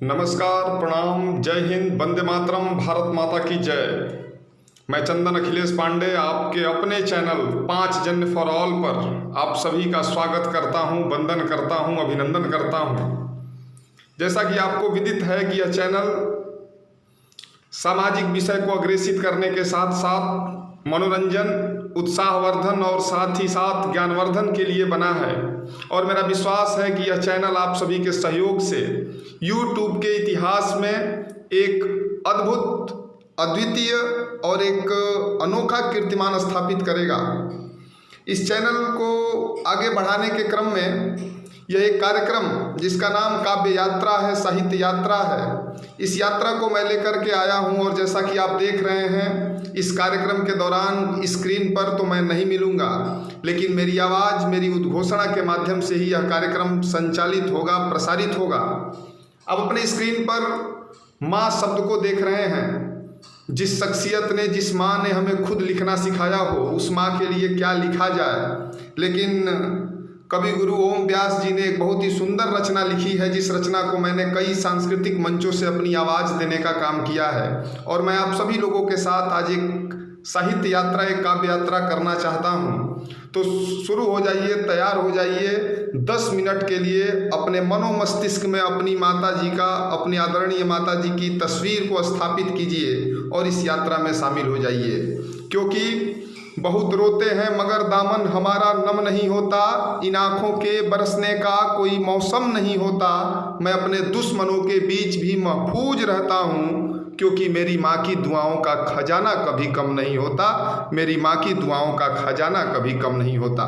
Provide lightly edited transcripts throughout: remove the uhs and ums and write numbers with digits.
नमस्कार, प्रणाम, जय हिंद, वंदे मातरम, भारत माता की जय। मैं चंदन अखिलेश पांडे आपके अपने चैनल 5 जन फॉर ऑल पर आप सभी का स्वागत करता हूं, वंदन करता हूं, अभिनंदन करता हूं। जैसा कि आपको विदित है कि यह चैनल सामाजिक विषय को अग्रेसित करने के साथ साथ मनोरंजन, उत्साहवर्धन और साथ ही साथ ज्ञानवर्धन के लिए बना है। और मेरा विश्वास है कि यह चैनल आप सभी के सहयोग से YouTube के इतिहास में एक अद्भुत, अद्वितीय और एक अनोखा कीर्तिमान स्थापित करेगा। इस चैनल को आगे बढ़ाने के क्रम में यह एक कार्यक्रम जिसका नाम काव्य यात्रा है, साहित्य यात्रा है, इस यात्रा को मैं लेकर के आया हूं। और जैसा कि आप देख रहे हैं, इस कार्यक्रम के दौरान स्क्रीन पर तो मैं नहीं मिलूंगा, लेकिन मेरी आवाज़, मेरी उद्घोषणा के माध्यम से ही यह कार्यक्रम संचालित होगा, प्रसारित होगा। अब अपने स्क्रीन पर माँ शब्द को देख रहे हैं। जिस शख्सियत ने, जिस माँ ने हमें खुद लिखना सिखाया हो, उस माँ के लिए क्या लिखा जाए। लेकिन कवि गुरु ओम व्यास जी ने एक बहुत ही सुंदर रचना लिखी है, जिस रचना को मैंने कई सांस्कृतिक मंचों से अपनी आवाज़ देने का काम किया है। और मैं आप सभी लोगों के साथ आज एक साहित्य यात्रा, एक काव्य यात्रा करना चाहता हूँ। तो शुरू हो जाइए, तैयार हो जाइए। 10 मिनट के लिए अपने मनो मस्तिष्क में अपनी माता जी का, अपनी आदरणीय माता जी की तस्वीर को स्थापित कीजिए और इस यात्रा में शामिल हो जाइए। क्योंकि बहुत रोते हैं मगर दामन हमारा नम नहीं होता, इन आँखों के बरसने का कोई मौसम नहीं होता। मैं अपने दुश्मनों के बीच भी महफूज रहता हूँ, क्योंकि मेरी माँ की दुआओं का खजाना कभी कम नहीं होता। मेरी माँ की दुआओं का खजाना कभी कम नहीं होता।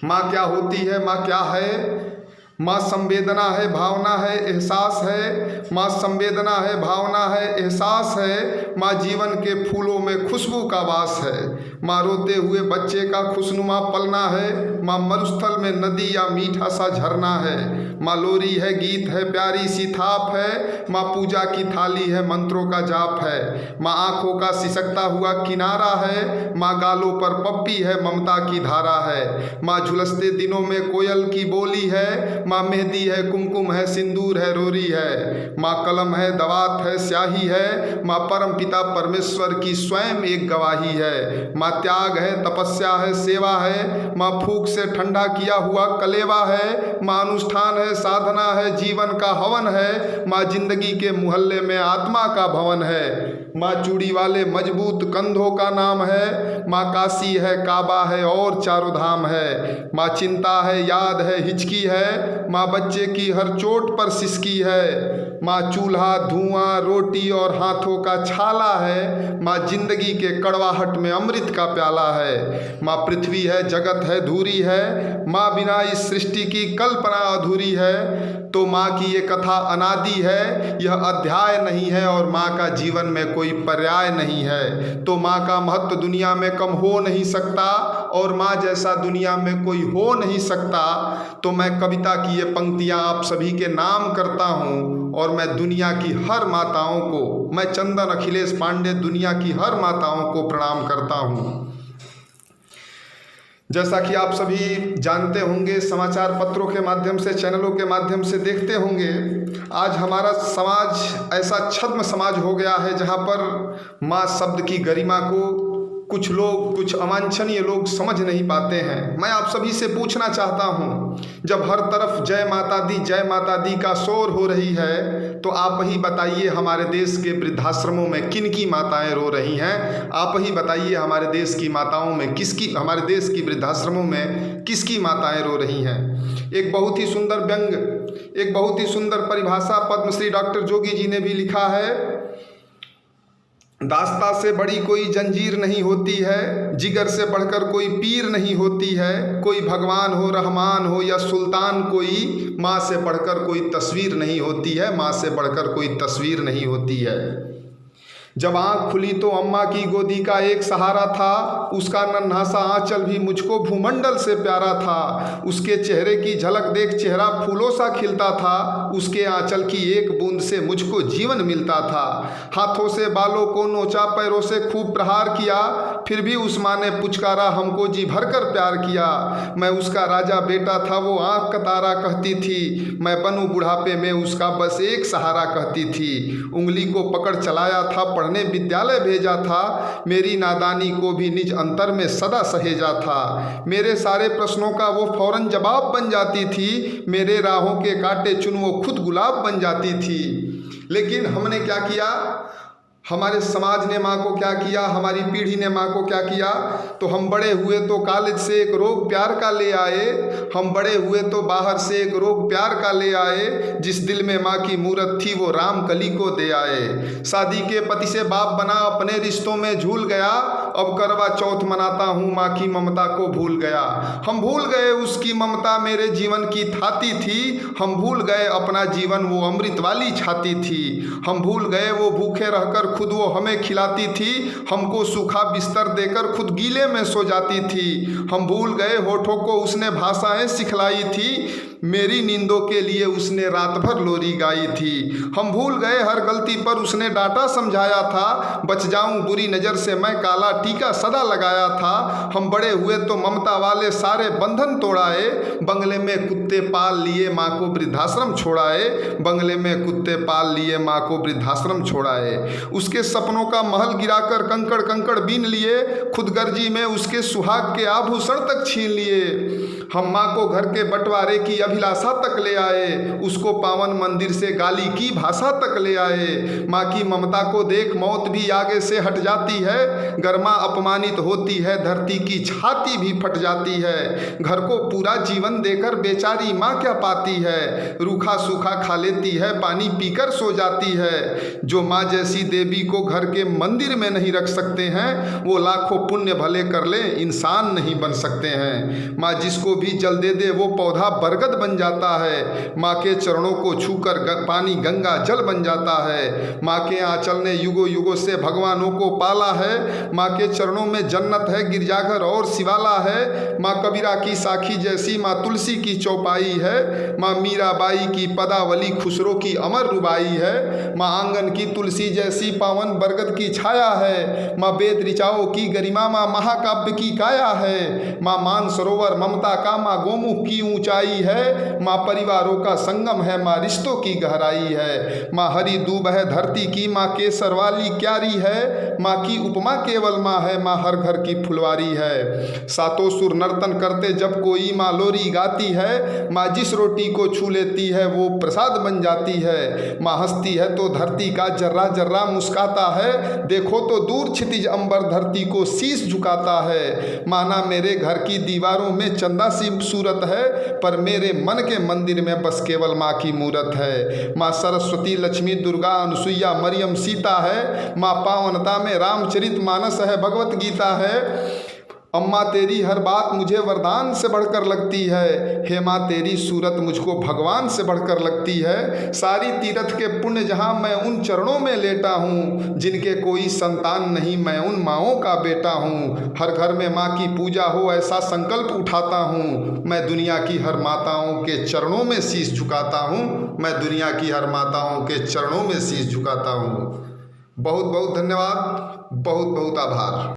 माँ क्या होती है, माँ क्या है? माँ संवेदना है, भावना है, एहसास है। माँ संवेदना है, भावना है, एहसास है। माँ जीवन के फूलों में खुशबू का वास है। माँ रोते हुए बच्चे का खुशनुमा पलना है। माँ मरुस्थल में नदी या मीठा सा झरना है। माँ लोरी है, गीत है, प्यारी सी थाप है। माँ पूजा की थाली है, मंत्रों का जाप है। माँ आँखों का सिसकता हुआ किनारा है। माँ गालों पर पप्पी है, ममता की धारा है। माँ झुलसते दिनों में कोयल की बोली है। माँ मेहंदी है, कुमकुम है, सिंदूर है, रोरी है। माँ कलम है, दवात है, स्याही है। माँ परम पिता परमेश्वर की स्वयं एक गवाही है। माँ त्याग है, तपस्या है, सेवा है। माँ फूंक से ठंडा किया हुआ कलेवा है। माँ अनुष्ठान है, साधना है, जीवन का हवन है। माँ जिंदगी के मुहल्ले में आत्मा का भवन है। माँ चूड़ी वाले मजबूत कंधों का नाम है। माँ काशी है, काबा है और चारों धाम है। माँ चिंता है, याद है, हिचकी है। माँ बच्चे की हर चोट पर सिसकी है। माँ चूल्हा, धुआं, रोटी और हाथों का छाला है। माँ जिंदगी के कड़वाहट में अमृत का प्याला है। माँ पृथ्वी है, जगत है, धूरी है। माँ बिना इस सृष्टि की कल्पना अधूरी है। तो माँ की ये कथा अनादि है, यह अध्याय नहीं है। और माँ का जीवन में कोई पर्याय नहीं है। तो माँ का महत्व दुनिया में कम हो नहीं सकता, और माँ जैसा दुनिया में कोई हो नहीं सकता। तो मैं कविता की ये पंक्तियाँ आप सभी के नाम करता हूँ, और मैं दुनिया की हर माताओं को, मैं चंदन अखिलेश पांडे दुनिया की हर माताओं को प्रणाम करता हूँ। जैसा कि आप सभी जानते होंगे, समाचार पत्रों के माध्यम से, चैनलों के माध्यम से देखते होंगे, आज हमारा समाज ऐसा छद्म समाज हो गया है जहाँ पर माँ शब्द की गरिमा को कुछ लोग, कुछ अवांछनीय लोग समझ नहीं पाते हैं। मैं आप सभी से पूछना चाहता हूँ, जब हर तरफ जय माता दी का शोर हो रही है, तो आप ही बताइए हमारे देश के वृद्धाश्रमों में किन की माताएं रो रही हैं? आप ही बताइए हमारे देश की माताओं में किसकी, हमारे देश की वृद्धाश्रमों में किसकी माताएं रो रही हैं? एक बहुत ही सुंदर व्यंग, एक बहुत ही सुंदर परिभाषा पद्मश्री डॉक्टर जोगी जी ने भी लिखा है। दास्ता से बड़ी कोई जंजीर नहीं होती है, जिगर से बढ़कर कोई पीर नहीं होती है। कोई भगवान हो, रहमान हो या सुल्तान, कोई माँ से बढ़कर कोई तस्वीर नहीं होती है। माँ से बढ़कर कोई तस्वीर नहीं होती है। जब आँख खुली तो अम्मा की गोदी का एक सहारा था। उसका नन्हा सा आंचल भी मुझको भूमंडल से प्यारा था। उसके चेहरे की झलक देख चेहरा फूलों सा खिलता था। उसके आंचल की एक बूंद से मुझको जीवन मिलता था। हाथों से बालों को नोचा, पैरों से खूब प्रहार किया, फिर भी उस माँ ने पुचकारा, हमको जी भर कर प्यार किया। मैं उसका राजा बेटा था, वो आँख का तारा कहती थी। मैं बनूं बुढ़ापे में उसका बस एक सहारा कहती थी। उंगली को पकड़ चलाया था, पढ़ने विद्यालय भेजा था। मेरी नादानी को भी निज अंतर में सदा सहेजा था। मेरे सारे प्रश्नों का वो फौरन जवाब बन जाती थी। मेरे राहों के कांटे चुन वो खुद गुलाब बन जाती थी। लेकिन हमने क्या किया? हमारे समाज ने माँ को क्या किया? हमारी पीढ़ी ने माँ को क्या किया? तो हम बड़े हुए तो कॉलेज से एक रोग प्यार का ले आए। हम बड़े हुए तो बाहर से एक रोग प्यार का ले आए। जिस दिल में माँ की मूरत थी वो राम कली को दे आए। शादी के पति से बाप बना, अपने रिश्तों में झूल गया। अब करवा चौथ मनाता हूँ, माँ की ममता को भूल गया। हम भूल गए उसकी ममता मेरे जीवन की थाती थी। हम भूल गए अपना जीवन वो अमृत वाली छाती थी। हम भूल गए वो भूखे रहकर खुद वो हमें खिलाती थी। हमको सूखा बिस्तर देकर खुद गीले में सो जाती थी। हम भूल गए होठों को उसने भाषाएं सिखलाई थी। मेरी नींदों के लिए उसने रात भर लोरी गाई थी। हम भूल गए हर गलती पर उसने डांटा समझाया था। बच जाऊं बुरी नज़र से मैं काला टीका सदा लगाया था। हम बड़े हुए तो ममता वाले सारे बंधन तोड़ाए। बंगले में कुत्ते पाल लिए माँ को वृद्धाश्रम छोड़ाए। बंगले में कुत्ते पाल लिए माँ को वृद्धाश्रम छोड़ाए। उसके सपनों का महल गिराकर कंकड़ कंकड़ बीन लिए। खुदगर्जी में उसके सुहाग के आभूषण तक छीन लिए। हम माँ को घर के बंटवारे की अभिलाषा तक ले आए। उसको पावन मंदिर से गाली की भाषा तक ले आए। माँ की ममता को देख मौत भी आगे से हट जाती है। गर्मा अपमानित होती है, धरती की छाती भी फट जाती है। घर को पूरा जीवन देकर बेचारी माँ क्या पाती है? रूखा सूखा खा लेती है, पानी पीकर सो जाती है। जो माँ जैसी देवी को घर के मंदिर में नहीं रख सकते हैं, वो लाखों पुण्य भले कर ले इंसान नहीं बन सकते हैं। माँ जिसको भी जल दे दे वो पौधा बरगद बन जाता है। माँ के चरणों को छूकर पानी गंगा जल बन जाता है। माँ के आंचल ने युगों युगों से भगवानों को पाला है। माँ के चरणों में जन्नत है, गिरजाघर और शिवाला है। माँ कबीरा की साखी जैसी माँ तुलसी की चौपाई है। माँ मीराबाई की पदावली खुसरो की अमर रुबाई है। माँ आंगन की तुलसी जैसी पावन बरगद की छाया है। माँ वेद ऋचाओं की गरिमा, माँ महाकाव्य की काया है। माँ मानसरोवर ममता का, माँ गोमुख की ऊंचाई है। माँ परिवारों का संगम है, माँ रिश्तों की गहराई है। माँ हरी दूब है धरती की, माँ केसर वाली क्यारी है। माँ की उपमा केवल माँ है, माँ हर घर की फुलवारी है। सातों सुर नर्तन करते जब कोई माँ लोरी गाती है। माँ जिस रोटी को छू लेती है वो प्रसाद बन जाती है। माँ हंसती है तो धरती का जर्रा जर्रा मुस्काता है। देखो तो दूर क्षितिज अंबर धरती को शीश झुकाता है। माना मेरे घर की दीवारों में चंदा सी सूरत है, पर मेरे मन के मंदिर में बस केवल माँ की मूरत है। माँ सरस्वती लक्ष्मी दुर्गा अनुसुईया मरियम सीता है। माँ पावनता में रामचरित मानस है, भगवत गीता है। अम्मा तेरी हर बात मुझे वरदान से बढ़कर लगती है। हे माँ तेरी सूरत मुझको भगवान से बढ़कर लगती है। सारी तीर्थ के पुण्य जहाँ मैं उन चरणों में लेटा हूँ। जिनके कोई संतान नहीं मैं उन माँओं का बेटा हूँ। हर घर में माँ की पूजा हो ऐसा संकल्प उठाता हूँ। मैं दुनिया की हर माताओं के चरणों में शीश झुकाता हूँ। मैं दुनिया की हर माताओं के चरणों में शीश झुकाता हूँ। बहुत बहुत धन्यवाद, बहुत बहुत आभार।